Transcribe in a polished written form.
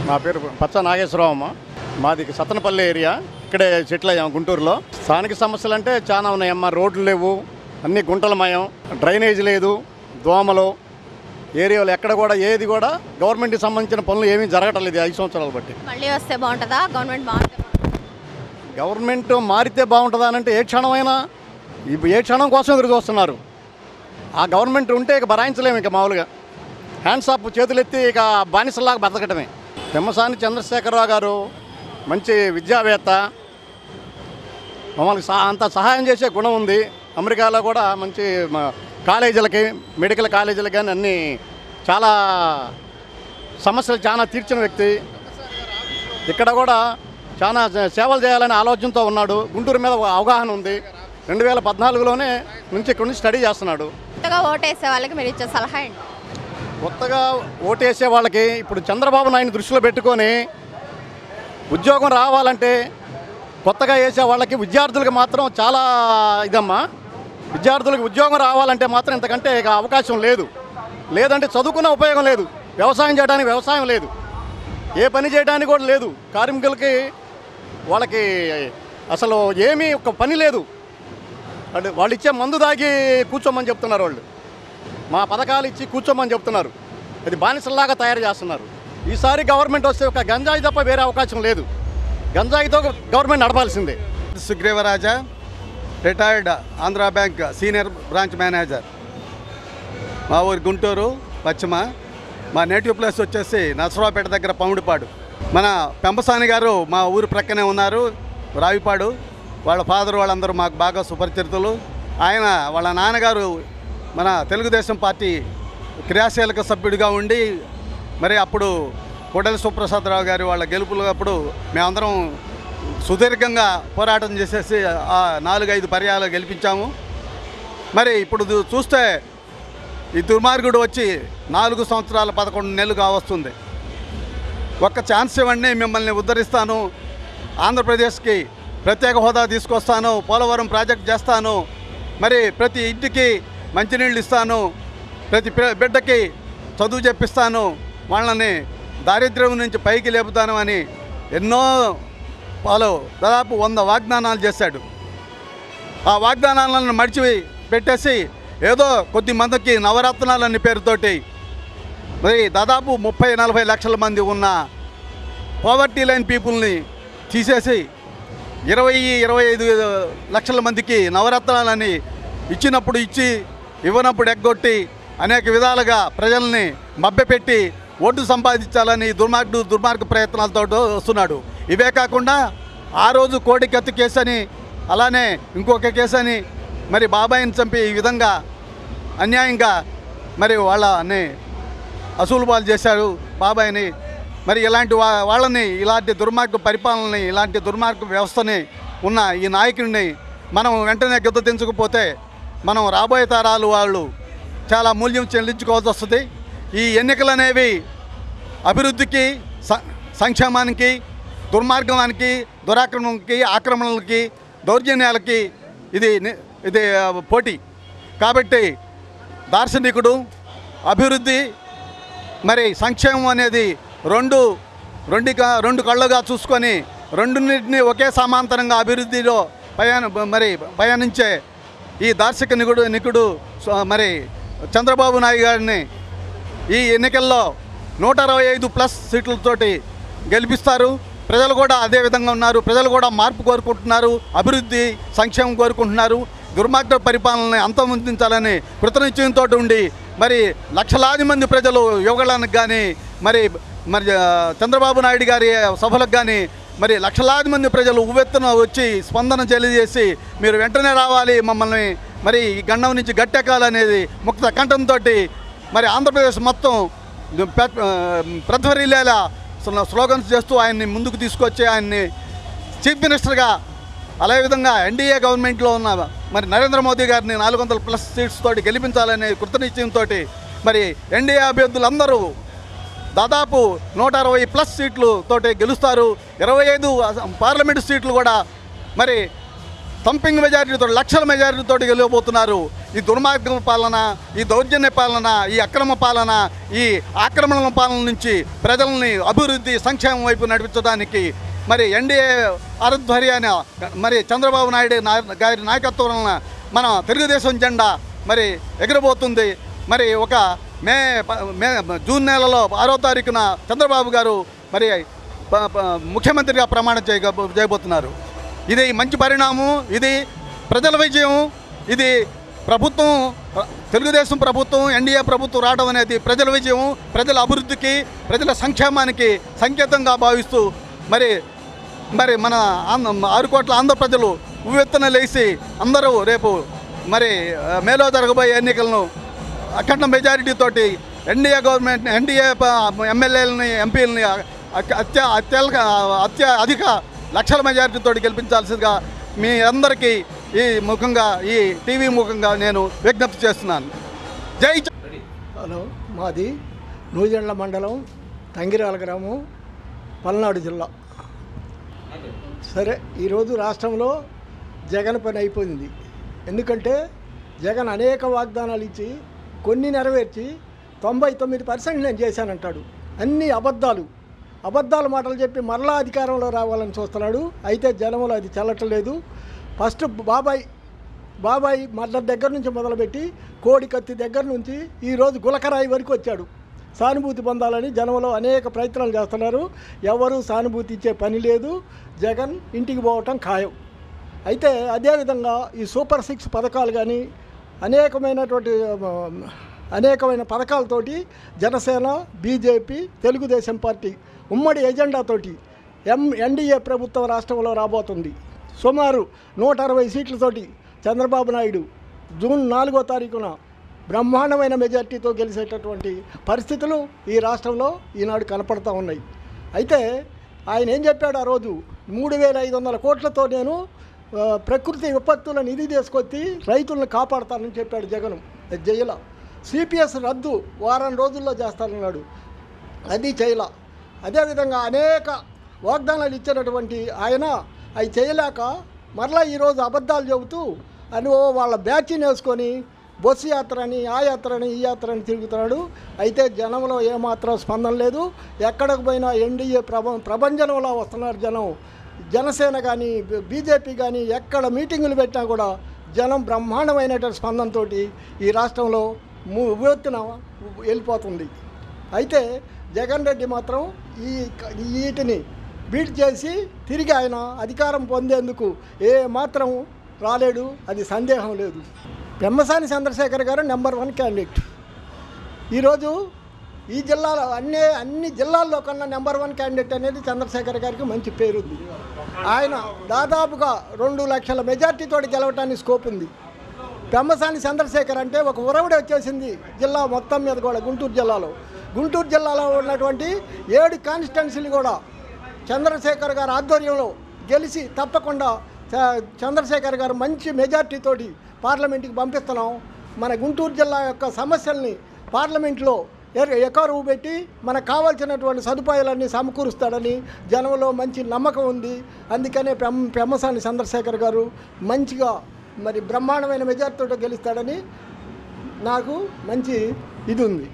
మా పేరు పచ్చ నాగేశ్వరరావు. మాది సత్తనపల్లి ఏరియా, ఇక్కడే సెటిల్ అయ్యాం గుంటూరులో. స్థానిక సమస్యలు అంటే చాలా ఉన్నాయమ్మా. రోడ్లు లేవు, అన్ని గుంటలమయం, డ్రైనేజ్ లేదు, దోమలు. ఏరియాలో ఎక్కడ కూడా ఏది కూడా గవర్నమెంట్కి సంబంధించిన పనులు ఏమీ జరగటం లేదు 5 సంవత్సరాలు బట్టి. మళ్ళీ వస్తే బాగుంటుందా? గవర్నమెంట్ మారితే బాగుంటుందా అంటే ఏ క్షణమైనా ఏ క్షణం కోసం ఎదురు చూస్తున్నారు. ఆ గవర్నమెంట్ ఉంటే ఇక భరాయించలేము. ఇక మామూలుగా హ్యాండ్స్ ఆఫ్, చేతులెత్తి ఇక బానిసలాగా బతకటమే. పెమ్మసాని చంద్రశేఖరరావు గారు మంచి విద్యావేత్త, మమ్మల్ని అంత సహాయం చేసే గుణం ఉంది. అమెరికాలో కూడా మంచి కాలేజీలకి, మెడికల్ కాలేజీలకి కానీ అన్నీ చాలా సమస్యలు చాలా తీర్చిన వ్యక్తి. ఇక్కడ కూడా చాలా సేవలు చేయాలనే ఆలోచనతో ఉన్నాడు. గుంటూరు మీద అవగాహన ఉంది. 2014లోనే నుంచి ఇక్కడ నుంచి స్టడీ చేస్తున్నాడు. కొత్తగా ఓటేసే వాళ్ళకి మీరు ఇచ్చే సలహా ఏంటి? కొత్తగా ఓటేసే వాళ్ళకి ఇప్పుడు చంద్రబాబు నాయుడు దృష్టిలో పెట్టుకొని ఉద్యోగం రావాలంటే కొత్తగా వేసే వాళ్ళకి, విద్యార్థులకు మాత్రం చాలా ఇదమ్మా. విద్యార్థులకు ఉద్యోగం రావాలంటే మాత్రం ఇంతకంటే ఇక అవకాశం లేదు. లేదంటే చదువుకున్న ఉపయోగం లేదు. వ్యవసాయం చేయడానికి వ్యవసాయం లేదు, ఏ పని చేయడానికి కూడా లేదు. కార్మికులకి వాళ్ళకి అసలు ఏమీ ఒక పని లేదు. అంటే వాళ్ళు ఇచ్చే మందు దాగి కూర్చోమని చెప్తున్నారు. వాళ్ళు మా పథకాలు ఇచ్చి కూర్చోమని చెప్తున్నారు. అది బానిసల్లాగా తయారు చేస్తున్నారు. ఈసారి గవర్నమెంట్ వస్తే ఒక గంజాయి తప్ప వేరే అవకాశం లేదు. గంజాయితో గవర్నమెంట్ నడపాల్సిందే. Sugreevaraja, retired Andhra bank senior branch manager. మా ఊరు గుంటూరు పశ్చిమ. మా నేటివ్ ప్లేస్ వచ్చేసి నరసరావుపేట దగ్గర పముడిపాడు. మన పెంపసాని గారు మా ఊరు ప్రక్కనే ఉన్నారు, రావిపాడు. వాళ్ళ ఫాదర్ వాళ్ళందరూ మాకు బాగా సుపరిచితులు. ఆయన వాళ్ళ నాన్నగారు మన తెలుగుదేశం పార్టీ క్రియాశీలక సభ్యుడిగా ఉండి, మరి అప్పుడు కోడెల సుప్రసాదరావు గారి వాళ్ళ గెలుపులు అప్పుడు మేమందరం సుదీర్ఘంగా పోరాటం చేసేసి 4-5 పర్యాలు గెలిపించాము. మరి ఇప్పుడు చూస్తే ఈ దుర్మార్గుడు వచ్చి 4 సంవత్సరాల 11 నెలలు కావస్తుంది. ఒక్క ఛాన్స్ ఇవ్వండి, మిమ్మల్ని ఉద్ధరిస్తాను, ఆంధ్రప్రదేశ్కి ప్రత్యేక హోదా తీసుకొస్తాను, పోలవరం ప్రాజెక్ట్ చేస్తాను, మరి ప్రతి ఇంటికి మంచినీళ్ళు ఇస్తాను, ప్రతి బిడ్డకి చదువు చెప్పిస్తాను, వాళ్ళని దారిద్ర్యం నుంచి పైకి లేపుతాను అని ఎన్నో దాదాపు 100 వాగ్దానాలు చేశాడు. ఆ వాగ్దానాలను మడిచి పెట్టేసి ఏదో కొద్ది మందికి నవరత్నాలనే పేరుతోటి మరి దాదాపు 30-40 లక్షల మంది ఉన్న పోవర్టీ లైన్ పీపుల్ని తీసేసి 20-25 లక్షల మందికి నవరత్నాలని ఇచ్చినప్పుడు ఇచ్చి, ఇవ్వనప్పుడు ఎగ్గొట్టి అనేక విధాలుగా ప్రజల్ని మభ్యపెట్టి ఓటు సంపాదించాలని దుర్మార్గ ప్రయత్నాలతో వస్తున్నాడు. ఇవే కాకుండా ఆ రోజు కోడికత్తి కేసు అని, అలానే ఇంకొక కేసు అని, మరి బాబాయిని చంపి ఈ విధంగా అన్యాయంగా మరి వాళ్ళని అసూలు పాలు చేశారు బాబాయిని. మరి ఇలాంటి వాళ్ళని, ఇలాంటి దుర్మార్గ పరిపాలనని, ఇలాంటి దుర్మార్గ వ్యవస్థని ఉన్న ఈ నాయకుడిని మనం వెంటనే గద్దెదించకపోతే మనం రాబోయే తరాలు వాళ్ళు చాలా మూల్యం చెల్లించుకోవాల్సి వస్తుంది. ఈ ఎన్నికలు అనేవి అభివృద్ధికి, సంక్షేమానికి, దుర్మార్గానికి, దురాక్రమణకి, ఆక్రమణలకి, దౌర్జన్యాలకి ఇది పోటీ. కాబట్టి దార్శనికుడు అభివృద్ధి మరి సంక్షేమం అనేది రెండు కళ్ళుగా చూసుకొని రెండున్నింటినీ ఒకే సమాంతరంగా అభివృద్ధిలో పయనించే ఈ దార్శనికుడు మరి చంద్రబాబు నాయుడు గారిని ఈ ఎన్నికల్లో 125+ సీట్లతోటి గెలిపిస్తారు. ప్రజలు కూడా అదే విధంగా ఉన్నారు. ప్రజలు కూడా మార్పు కోరుకుంటున్నారు, అభివృద్ధి సంక్షేమం కోరుకుంటున్నారు. దుర్మార్గ పరిపాలనని అంతమొందించాలని కృతనిశ్చయంతో ఉండి మరి లక్షలాది మంది ప్రజలు యువగళానికి కానీ మరి చంద్రబాబు నాయుడు గారి సభలకు కానీ మరి లక్షలాది మంది ప్రజలు ఉవ్వెత్తున వచ్చి స్పందన తెలియజేసి మీరు వెంటనే రావాలి, మమ్మల్ని మరి ఈ గండం నుంచి గట్టెక్కాలనేది ముక్త కంఠంతో మరి ఆంధ్రప్రదేశ్ మొత్తం ప్రధ్వరిల్లేలా స్లోగన్స్ చేస్తూ ఆయన్ని ముందుకు తీసుకొచ్చి ఆయన్ని చీఫ్ మినిస్టర్గా, అదేవిధంగా ఎన్డీఏ గవర్నమెంట్లో ఉన్న మరి నరేంద్ర మోదీ గారిని 400+ సీట్స్ తోటి గెలిపించాలనే కృతనిశ్చయంతో మరి ఎన్డీఏ అభ్యర్థులందరూ దాదాపు 160+ సీట్లు తోటి గెలుస్తారు. 25 పార్లమెంటు సీట్లు కూడా మరి థంపింగ్ మెజారిటీతో లక్షల మెజారిటీతో గెలవబోతున్నారు. ఈ దుర్మార్గం పాలన, ఈ దౌర్జన్య పాలన, ఈ అక్రమ పాలన, ఈ ఆక్రమణ పాలన నుంచి ప్రజల్ని అభివృద్ధి సంక్షేమం వైపు నడిపించడానికి మరి ఎన్డీఏ ఆధ్వర్యాన మరి చంద్రబాబు నాయుడు గారి నాయకత్వంలో మన తెలుగుదేశం జెండా మరి ఎగరబోతుంది. మరి ఒక జూన్ నెలలో 6వ తారీఖున చంద్రబాబు గారు మరి ముఖ్యమంత్రిగా ప్రమాణం చేయబోతున్నారు. ఇది మంచి పరిణామం, ఇది ప్రజల విజయం, ఇది ప్రభుత్వం తెలుగుదేశం ప్రభుత్వం ఎన్డీఏ ప్రభుత్వం రావడం అనేది ప్రజల విజయం, ప్రజల అభివృద్ధికి, ప్రజల సంక్షేమానికి సంకేతంగా భావిస్తూ మరి మన 6 కోట్ల ఆంధ్ర ప్రజలు ఉవ్వెత్తున లేచి అందరూ రేపు మరి మేలో జరగబోయే ఎన్నికలను అఖండ మెజారిటీతోటి ఎన్డీఏ గవర్నమెంట్, ఎన్డీఏ ఎమ్మెల్యేలని, ఎంపీలని అధిక లక్షల మెజారిటీతో గెలిపించాల్సిందిగా మీ అందరికీ ఈ ముఖంగా, ఈ టీవీ ముఖంగా నేను విజ్ఞప్తి చేస్తున్నాను. జై. హలో, మాది నూజెండ్ల మండలం తంగిరాల గ్రామం, పల్నాడు జిల్లా. సరే, ఈరోజు రాష్ట్రంలో జగన్ పని అయిపోయింది. ఎందుకంటే జగన్ అనేక వాగ్దానాలు ఇచ్చి కొన్ని నెరవేర్చి 99% నేను చేశానంటాడు. అన్నీ అబద్ధాల మాటలు చెప్పి మరలా అధికారంలో రావాలని చూస్తున్నాడు. అయితే జనంలో అది చెల్లట్లేదు. ఫస్ట్ బాబాయ్ మర్డర్ దగ్గర నుంచి మొదలుపెట్టి కోడికత్తి దగ్గర నుంచి ఈరోజు గులకరాయి వరకు వచ్చాడు. సానుభూతి పొందాలని జనంలో అనేక ప్రయత్నాలు చేస్తున్నారు. ఎవరు సానుభూతి ఇచ్చే పని లేదు. జగన్ ఇంటికి పోవటం ఖాయం. అయితే అదేవిధంగా ఈ సూపర్ 6 పథకాలు కానీ అనేకమైన పథకాలతోటి జనసేన, బీజేపీ, తెలుగుదేశం పార్టీ ఉమ్మడి ఎజెండాతోటి ఎన్డీఏ ప్రభుత్వం రాష్ట్రంలో రాబోతుంది. సుమారు 160 సీట్లతోటి చంద్రబాబు నాయుడు జూన్ 4వ తారీఖున బ్రహ్మాండమైన మెజార్టీతో గెలిచేటటువంటి పరిస్థితులు ఈ రాష్ట్రంలో ఈనాడు కనపడతా ఉన్నాయి. అయితే ఆయన ఏం చెప్పాడు ఆ రోజు? 3500 కోట్లతో నేను ప్రకృతి విపత్తుల నిధి తీసుకొచ్చి రైతులను కాపాడుతానని చెప్పాడు జగన్. జైల సిపిఎస్ రద్దు వారం రోజుల్లో చేస్తానన్నాడు, అది చేయలా. అదేవిధంగా అనేక వాగ్దానాలు ఇచ్చినటువంటి ఆయన అవి చేయలేక మరలా ఈరోజు అబద్ధాలు చెబుతూ అని వాళ్ళ బ్యాచ్ని వేసుకొని బస్సు యాత్ర అని, ఆ యాత్ర అని, ఈ యాత్ర అని తిరుగుతున్నాడు. అయితే జనంలో ఏమాత్రం స్పందన లేదు. ఎక్కడికి పోయినా ఎన్డీఏ ప్రభంజనంలో వస్తున్నారు జనం. జనసేన కానీ, బీజేపీ కానీ ఎక్కడ మీటింగులు పెట్టినా కూడా జనం బ్రహ్మాండమైనటువంటి స్పందనతో ఈ రాష్ట్రంలో ఉవ్వెత్తున వెళ్ళిపోతుంది. అయితే జగన్ రెడ్డి మాత్రం వీటిని బీట్ చేసి తిరిగి ఆయన అధికారం పొందేందుకు ఏ మాత్రం రాలేడు, అది సందేహం లేదు. పెమ్మసాని చంద్రశేఖర్ గారు నెంబర్ 1 క్యాండిడేట్. ఈరోజు ఈ జిల్లాలో అన్ని జిల్లాల్లో కన్నా నెంబర్ 1 క్యాండిడేట్ అనేది చంద్రశేఖర్ గారికి మంచి పేరుంది. ఆయన దాదాపుగా 2 లక్షల మెజార్టీతో గెలవటానికి స్కోప్ ఉంది. పెమ్మసాని చంద్రశేఖర్ అంటే ఒక ఉరవడి వచ్చేసింది జిల్లా మొత్తం మీద కూడా. గుంటూరు జిల్లాలో ఉన్నటువంటి 7 కాన్స్టిట్యున్సీలు కూడా చంద్రశేఖర్ గారి ఆధ్వర్యంలో గెలిచి తప్పకుండా చంద్రశేఖర్ గారు మంచి మెజార్టీతోటి పార్లమెంట్కి పంపిస్తున్నాం. మన గుంటూరు జిల్లా యొక్క సమస్యల్ని పార్లమెంట్లో ఎకరువు పెట్టి మనకు కావాల్సినటువంటి సదుపాయాలన్నీ సమకూరుస్తాడని జనంలో మంచి నమ్మకం ఉంది. అందుకనే పెమ్మసాని చంద్రశేఖర్ గారు మంచిగా మరి బ్రహ్మాండమైన మెజార్టీతో గెలుస్తాడని నాకు మంచి ఇది ఉంది.